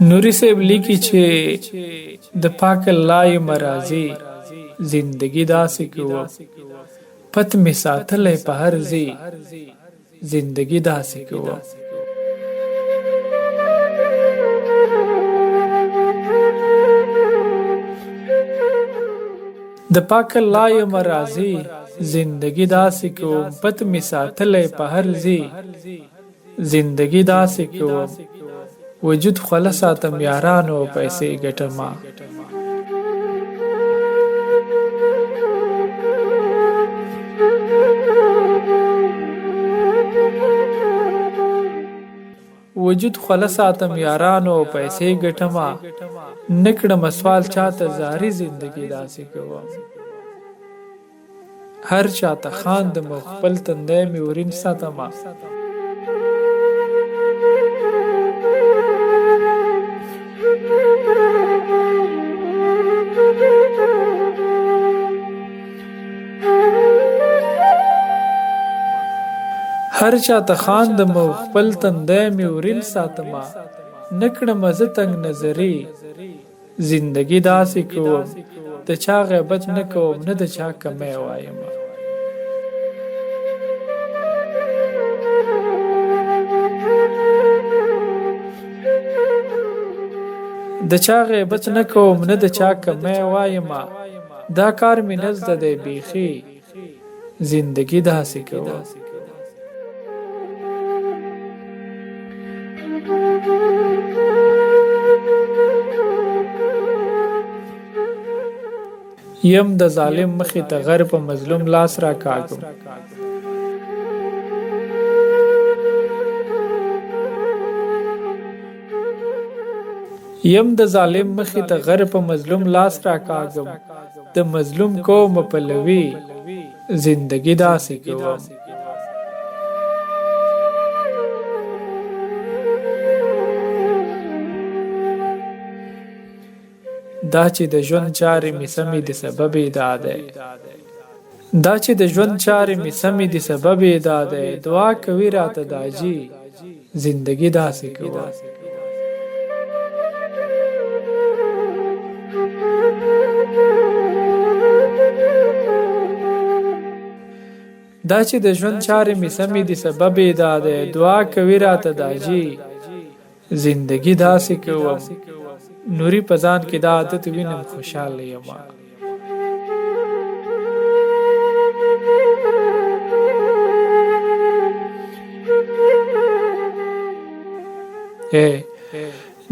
نوري صاحب لیکي چې د پاک الله یم راضي زندگی داسې کوم پت می ساتلی په هر ځای زندگی داسې کوم د پاک الله یم راضي زندگی داسې کوم پت می ساتلی په هر ځای زندگی داسې کوم وجود خوله ساتم یارانو پیسې ګټمه وجود خوله ساتم یارانو پیسې ګټمه نکړم سوال چاته زاری زندگی داسې کوم هر چاته خاندم خپل تندی مې ورین ساتمه هر چاته خاندم خپل تندی مې ورین ساتمه نکړم زه تنګ نظري زندگی داسې کوم د چا غیبت نه کوم نه د چا کمی وایم د چا غیبت نه کوم نه د چا کمی وایم دا کار مې نزد دی بیخي زندگی داسې کوم یم د ظالم مخې ته غر په مظلوم لاس را کاږم یم د ظالم مخې ته غر په مظلوم لاس را کاږم د مظلوم کوم پلوي زندگی داسې کوم دا چې د ژوند چارې مې سمې د سبب دا دی دا چې د ژوند چارې مې سمې د سبب دا دی دعا کوي راته داجي زندگی داسې کوم دا چې د ژوند چارې مې سمې د سبب دا دی دعا کوي راته داجي زندگی داسې کوم نوري پزان کې دا عادت وینم خوشاله یم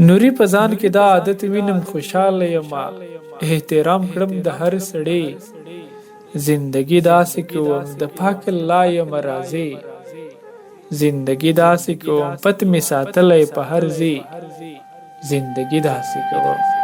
نوري پزان کې دا عادت وینم خوشاله یم احترام کړم د هر سړی زندگی داسې کوم د پاک الله یم راضي زندگی داسې کوم پت می ساتلی په هر ځای زندگی داسې کوم